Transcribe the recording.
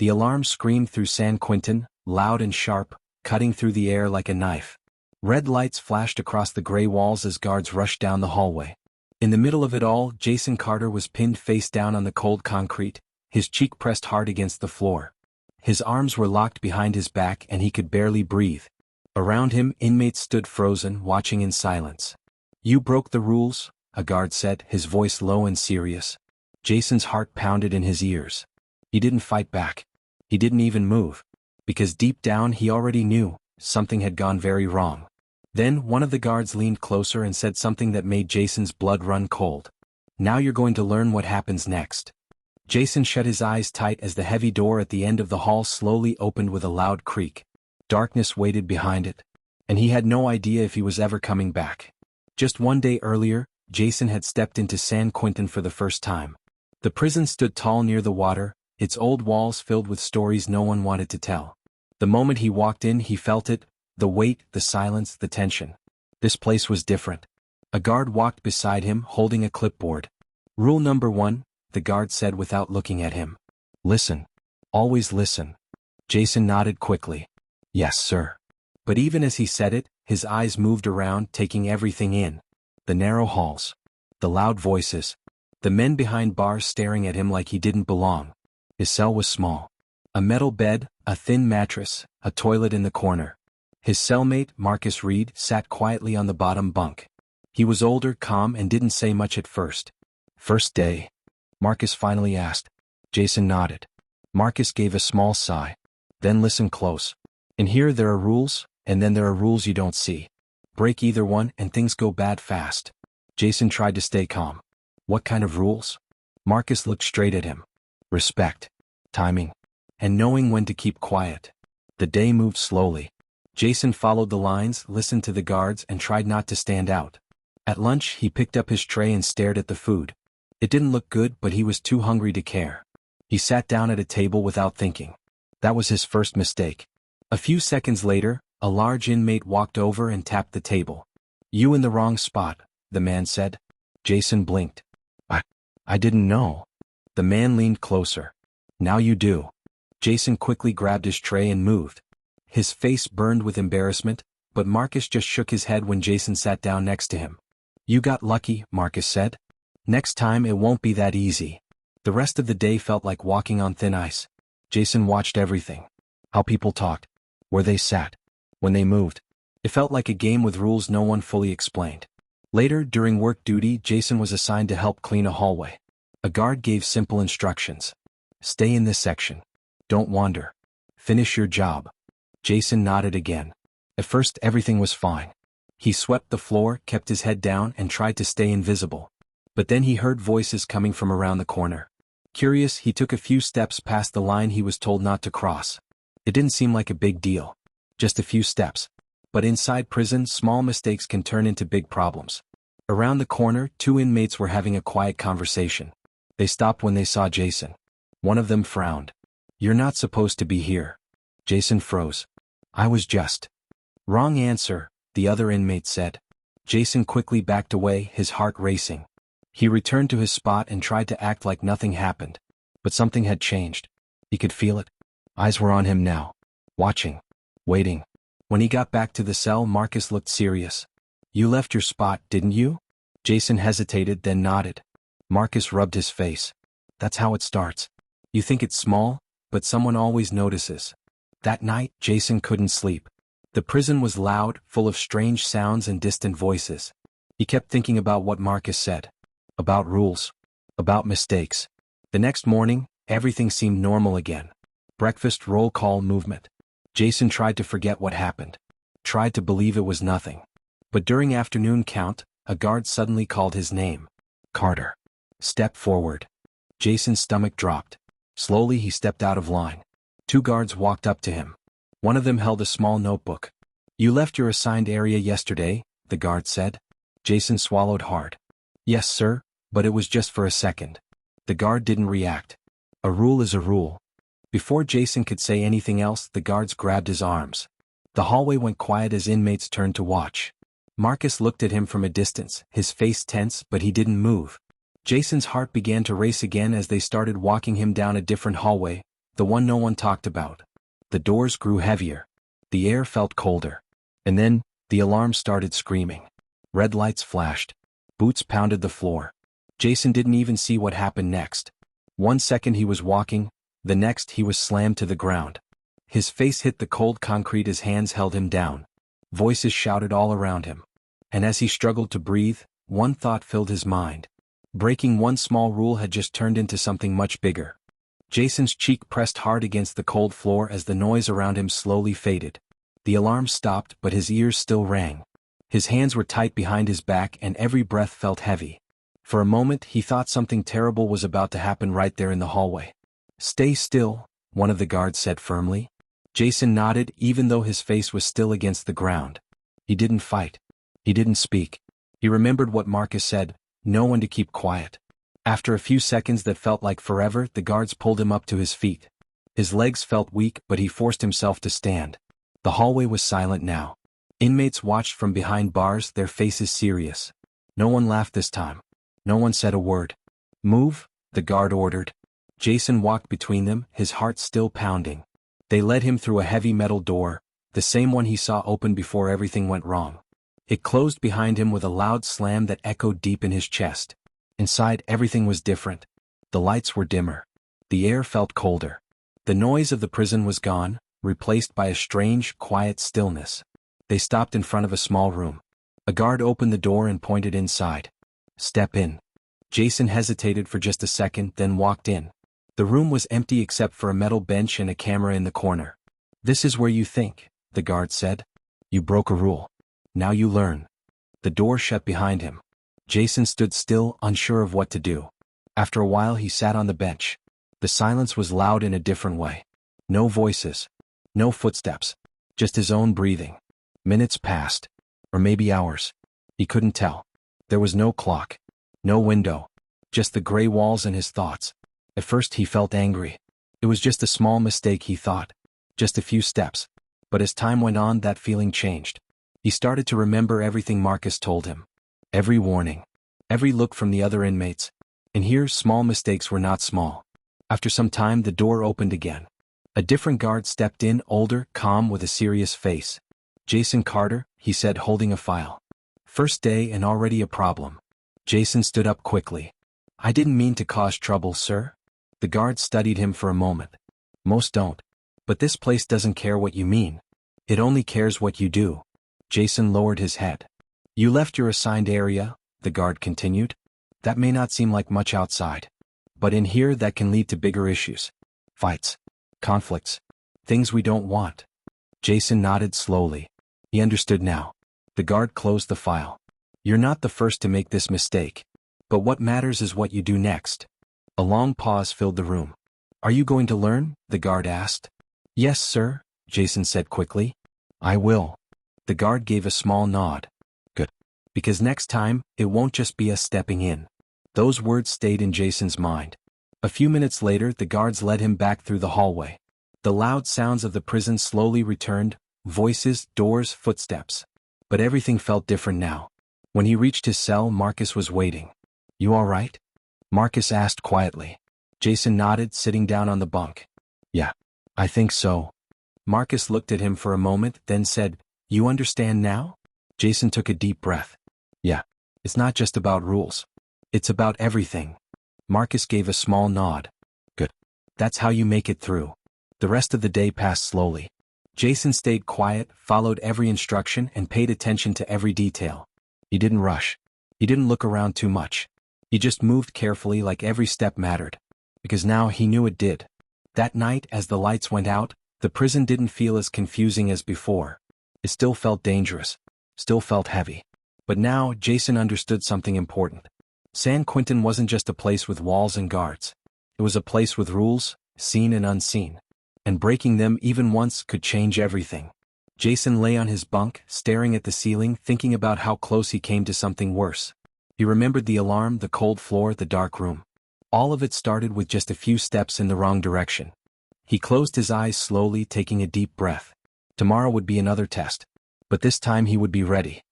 The alarm screamed through San Quentin, loud and sharp, cutting through the air like a knife. Red lights flashed across the gray walls as guards rushed down the hallway. In the middle of it all, Jason Carter was pinned face down on the cold concrete, his cheek pressed hard against the floor. His arms were locked behind his back and he could barely breathe. Around him, inmates stood frozen, watching in silence. "You broke the rules," a guard said, his voice low and serious. Jason's heart pounded in his ears. He didn't fight back. He didn't even move. Because deep down he already knew, something had gone very wrong. Then one of the guards leaned closer and said something that made Jason's blood run cold. "Now you're going to learn what happens next." Jason shut his eyes tight as the heavy door at the end of the hall slowly opened with a loud creak. Darkness waited behind it. And he had no idea if he was ever coming back. Just one day earlier, Jason had stepped into San Quentin for the first time. The prison stood tall near the water, its old walls filled with stories no one wanted to tell. The moment he walked in, he felt it, the weight, the silence, the tension. This place was different. A guard walked beside him, holding a clipboard. "Rule number 1, the guard said without looking at him. "Listen. Always listen." Jason nodded quickly. "Yes, sir." But even as he said it, his eyes moved around, taking everything in. The narrow halls. The loud voices. The men behind bars staring at him like he didn't belong. His cell was small. A metal bed, a thin mattress, a toilet in the corner. His cellmate, Marcus Reed, sat quietly on the bottom bunk. He was older, calm, and didn't say much at first. "First day?" Marcus finally asked. Jason nodded. Marcus gave a small sigh. "Then listen close. In here there are rules, and then there are rules you don't see. Break either one and things go bad fast." Jason tried to stay calm. "What kind of rules?" Marcus looked straight at him. "Respect. Timing. And knowing when to keep quiet." The day moved slowly. Jason followed the lines, listened to the guards, and tried not to stand out. At lunch, he picked up his tray and stared at the food. It didn't look good, but he was too hungry to care. He sat down at a table without thinking. That was his first mistake. A few seconds later, a large inmate walked over and tapped the table. "You in the wrong spot," the man said. Jason blinked. I didn't know." The man leaned closer. "Now you do." Jason quickly grabbed his tray and moved. His face burned with embarrassment, but Marcus just shook his head when Jason sat down next to him. "You got lucky," Marcus said. "Next time it won't be that easy." The rest of the day felt like walking on thin ice. Jason watched everything. How people talked. Where they sat. When they moved. It felt like a game with rules no one fully explained. Later, during work duty, Jason was assigned to help clean a hallway. A guard gave simple instructions. "Stay in this section. Don't wander. Finish your job." Jason nodded again. At first everything was fine. He swept the floor, kept his head down, and tried to stay invisible. But then he heard voices coming from around the corner. Curious, he took a few steps past the line he was told not to cross. It didn't seem like a big deal. Just a few steps. But inside prison, small mistakes can turn into big problems. Around the corner, 2 inmates were having a quiet conversation. They stopped when they saw Jason. One of them frowned. "You're not supposed to be here." Jason froze. "I was just." "Wrong answer," the other inmate said. Jason quickly backed away, his heart racing. He returned to his spot and tried to act like nothing happened. But something had changed. He could feel it. Eyes were on him now. Watching. Waiting. When he got back to the cell, Marcus looked serious. "You left your spot, didn't you?" Jason hesitated, then nodded. Marcus rubbed his face. "That's how it starts. You think it's small, but someone always notices." That night, Jason couldn't sleep. The prison was loud, full of strange sounds and distant voices. He kept thinking about what Marcus said. About rules. About mistakes. The next morning, everything seemed normal again. Breakfast, roll call, movement. Jason tried to forget what happened. Tried to believe it was nothing. But during afternoon count, a guard suddenly called his name. "Carter. Step forward." Jason's stomach dropped. Slowly he stepped out of line. 2 guards walked up to him. One of them held a small notebook. "You left your assigned area yesterday," the guard said. Jason swallowed hard. "Yes, sir, but it was just for a second." The guard didn't react. A rule is a rule. Before Jason could say anything else, the guards grabbed his arms. The hallway went quiet as inmates turned to watch. Marcus looked at him from a distance, his face tense, but he didn't move. Jason's heart began to race again as they started walking him down a different hallway, the one no one talked about. The doors grew heavier. The air felt colder. And then, the alarm started screaming. Red lights flashed. Boots pounded the floor. Jason didn't even see what happened next. 1 second he was walking, the next he was slammed to the ground. His face hit the cold concrete as hands held him down. Voices shouted all around him. And as he struggled to breathe, one thought filled his mind. Breaking one small rule had just turned into something much bigger. Jason's cheek pressed hard against the cold floor as the noise around him slowly faded. The alarm stopped, but his ears still rang. His hands were tight behind his back and every breath felt heavy. For a moment he thought something terrible was about to happen right there in the hallway. "Stay still," one of the guards said firmly. Jason nodded even though his face was still against the ground. He didn't fight. He didn't speak. He remembered what Marcus said, no one to keep quiet. After a few seconds that felt like forever, the guards pulled him up to his feet. His legs felt weak, but he forced himself to stand. The hallway was silent now. Inmates watched from behind bars, their faces serious. No one laughed this time. No one said a word. "Move," the guard ordered. Jason walked between them, his heart still pounding. They led him through a heavy metal door, the same one he saw open before everything went wrong. It closed behind him with a loud slam that echoed deep in his chest. Inside, everything was different. The lights were dimmer. The air felt colder. The noise of the prison was gone, replaced by a strange, quiet stillness. They stopped in front of a small room. A guard opened the door and pointed inside. "Step in." Jason hesitated for just a second, then walked in. The room was empty except for a metal bench and a camera in the corner. "This is where you think," the guard said. "You broke a rule. Now you learn." The door shut behind him. Jason stood still, unsure of what to do. After a while he sat on the bench. The silence was loud in a different way. No voices. No footsteps. Just his own breathing. Minutes passed. Or maybe hours. He couldn't tell. There was no clock. No window. Just the gray walls and his thoughts. At first he felt angry. It was just a small mistake, he thought. Just a few steps. But as time went on, that feeling changed. He started to remember everything Marcus told him. Every warning. Every look from the other inmates. And here, small mistakes were not small. After some time, the door opened again. A different guard stepped in, older, calm, with a serious face. "Jason Carter," he said, holding a file. "First day and already a problem." Jason stood up quickly. "I didn't mean to cause trouble, sir." The guard studied him for a moment. "Most don't. But this place doesn't care what you mean. It only cares what you do." Jason lowered his head. "You left your assigned area," the guard continued. "That may not seem like much outside. But in here that can lead to bigger issues. Fights. Conflicts. Things we don't want." Jason nodded slowly. He understood now. The guard closed the file. "You're not the first to make this mistake. But what matters is what you do next." A long pause filled the room. "Are you going to learn?" the guard asked. "Yes, sir," Jason said quickly. "I will." The guard gave a small nod. "Good. Because next time, it won't just be us stepping in." Those words stayed in Jason's mind. A few minutes later, the guards led him back through the hallway. The loud sounds of the prison slowly returned, voices, doors, footsteps. But everything felt different now. When he reached his cell, Marcus was waiting. "You all right?" Marcus asked quietly. Jason nodded, sitting down on the bunk. "Yeah, I think so." Marcus looked at him for a moment, then said, "You understand now?" Jason took a deep breath. "Yeah, it's not just about rules. It's about everything." Marcus gave a small nod. "Good. That's how you make it through." The rest of the day passed slowly. Jason stayed quiet, followed every instruction, and paid attention to every detail. He didn't rush. He didn't look around too much. He just moved carefully, like every step mattered. Because now he knew it did. That night, as the lights went out, the prison didn't feel as confusing as before. It still felt dangerous. Still felt heavy. But now, Jason understood something important. San Quentin wasn't just a place with walls and guards. It was a place with rules, seen and unseen. And breaking them even once could change everything. Jason lay on his bunk, staring at the ceiling, thinking about how close he came to something worse. He remembered the alarm, the cold floor, the dark room. All of it started with just a few steps in the wrong direction. He closed his eyes slowly, taking a deep breath. Tomorrow would be another test. But this time he would be ready.